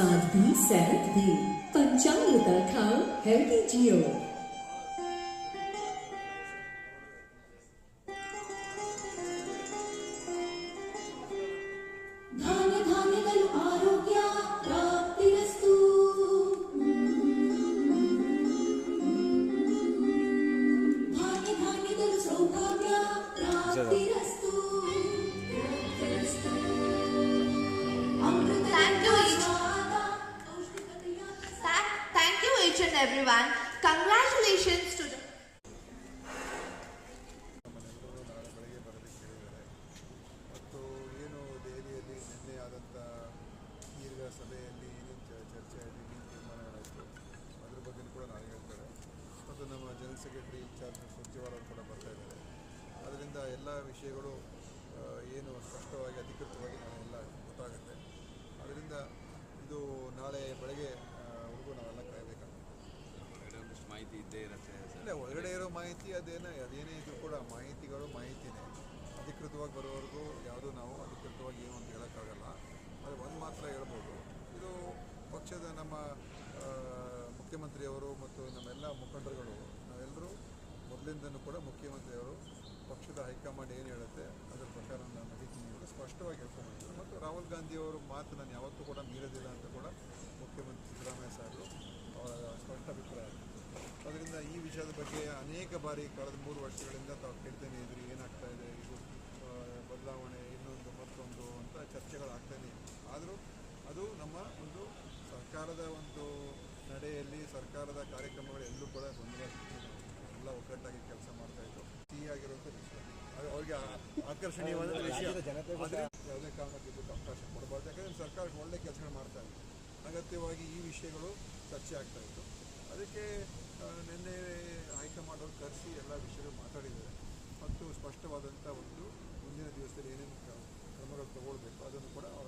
साथ भी सेहत भी। पंचामृता खाओ, हेल्दी जियो। धान्य धान्यಗಳು ಆರೋಗ್ಯ ಪ್ರಾಪ್ತಿರಸ್ತು. ಧಾನ್ಯ ಧಾನ್ಯಗಳು ಸೌಭಾಗ್ಯ ಪ್ರಾಪ್ತಿರಸ್ತು. Thank you each and everyone. Congratulations to the ಮತ್ತು ಏನು ದೆಹಲಿಯಲ್ಲಿ ನಿನ್ನೆ ಆದಂಥ ದೀರ್ಘ ಸಭೆಯಲ್ಲಿ ಏನೇನು ಚರ್ಚೆಯಾಗಿ ಏನು ತೀರ್ಮಾನಗಳಾಯಿತು ಅದ್ರ ಬಗ್ಗೆ ಕೂಡ ನಾಳೆ ಹೇಳ್ತಾರೆ. ಮತ್ತು ನಮ್ಮ ಜನರಲ್ ಸೆಕ್ರೆಟರಿ ಇನ್ಚಾರ್ಜ್ ಸುರ್ಜೇವಾಲ ಅವರು ಕೂಡ ಬರ್ತಾ ಇದ್ದಾರೆ. ಅದರಿಂದ ಎಲ್ಲ ವಿಷಯಗಳು ಏನು ಸ್ಪಷ್ಟವಾಗಿ ಅಧಿಕೃತವಾಗಿ ನಾಳೆ ಎಲ್ಲ ಗೊತ್ತಾಗುತ್ತೆ. ಅದರಿಂದ ಇದು ನಾಳೆ ಬೆಳಗ್ಗೆ ವರೆಗೂ ನಾವೆಲ್ಲ ಕಾಯಬೇಕಾಗುತ್ತೆ. ಒಂದಿಷ್ಟು ಮಾಹಿತಿ ಇದ್ದೇ ಇರುತ್ತೆ. ಇಲ್ಲ, ಹೊರಗಡೆ ಇರೋ ಮಾಹಿತಿ ಅದೇನೇ ಇದ್ರೂ ಕೂಡ ಮಾಹಿತಿನೇ ಅಧಿಕೃತವಾಗಿ ಬರೋವರೆಗೂ ಯಾವುದೂ ನಾವು ಅಧಿಕೃತವಾಗಿ ಏನು ಅಂತ ಹೇಳೋಕ್ಕಾಗಲ್ಲ. ಆದರೆ ಒಂದು ಮಾತ್ರ ಹೇಳ್ಬೋದು, ಇದು ಪಕ್ಷದ ನಮ್ಮ ಮುಖ್ಯಮಂತ್ರಿಯವರು ಮತ್ತು ನಮ್ಮೆಲ್ಲ ಮುಖಂಡರುಗಳು ನಾವೆಲ್ಲರೂ ಮೊದಲಿಂದನೂ ಕೂಡ ಮುಖ್ಯಮಂತ್ರಿಯವರು ಪಕ್ಷದ ಹೈಕಮಾಂಡ್ ಏನು ಹೇಳುತ್ತೆ ಅದರ ಪ್ರಕಾರ ನಾನು ನಡೀತೀನಿ ಅಂತ ಸ್ಪಷ್ಟವಾಗಿ ಹೇಳ್ಕೊಂಡಿದ್ದಾರೆ. ಮತ್ತು ರಾಹುಲ್ ಗಾಂಧಿಯವರು ಮಾತು ನಾನು ಯಾವತ್ತೂ ಕೂಡ ಮೀರೋದಿಲ್ಲ ಅಂತ ಕೂಡ ಮುಖ್ಯಮಂತ್ರಿ ಸಿದ್ದರಾಮಯ್ಯ ಸಾಹೇಬರು ಅವರ ಸ್ಪಷ್ಟ ಅಭಿಪ್ರಾಯ. ಅದರಿಂದ ಈ ವಿಷಯದ ಬಗ್ಗೆ ಅನೇಕ ಬಾರಿ ಕಳೆದ 3 ವರ್ಷಗಳಿಂದ ತಾವು ಕೇಳ್ತಾನೆ ಇದ್ರಿ, ಏನಾಗ್ತಾ ಇದೆ, ಇದು ಬದಲಾವಣೆ, ಇನ್ನೊಂದು ಮತ್ತೊಂದು ಅಂತ ಚರ್ಚೆಗಳಾಗ್ತಾನೆ. ಆದರೂ ಅದು ನಮ್ಮ ಒಂದು ಸರ್ಕಾರದ ಒಂದು ನಡೆಯಲ್ಲಿ ಸರ್ಕಾರದ ಕಾರ್ಯಕ್ರಮಗಳು ಎಲ್ಲೂ ಕೂಡ ಗೊಂದಲ ಎಲ್ಲ ಒಗ್ಗಟ್ಟಾಗಿ ಕೆಲಸ ಮಾಡ್ತಾಯಿದ್ರು. ಸಿಹಿಯಾಗಿರುವಂಥ ವಿಷಯ, ಅವ್ರಿಗೆ ಆಕರ್ಷಣೀಯವಾದ ವಿಷಯ. ಆದರೆ ಯಾವುದೇ ಕಾರಣಕ್ಕೆ ಇದಕ್ಕೆ ಅವಕಾಶ ಕೊಡಬಾರ್ದು. ಯಾಕಂದರೆ ಸರ್ಕಾರಕ್ಕೆ ಒಳ್ಳೆ ಕೆಲಸಗಳು ಮಾಡ್ತಾಯಿದೆ. ಅಗತ್ಯವಾಗಿ ಈ ವಿಷಯಗಳು ಚರ್ಚೆ ಆಗ್ತಾಯಿತ್ತು. ಅದಕ್ಕೆ ನಿನ್ನೆ ಹೈಕಮಾಂಡ್ ಅವರು ಕರೆಸಿ ಎಲ್ಲ ವಿಷಯಗಳು ಮಾತಾಡಿದ್ದಾರೆ ಮತ್ತು ಸ್ಪಷ್ಟವಾದಂಥ ಒಂದು ಮುಂದಿನ ದಿವಸದಲ್ಲಿ ಏನೇನು ಕ್ರಮಗಳು ತಗೊಳ್ಬೇಕು ಅದನ್ನು ಕೂಡ ಅವರ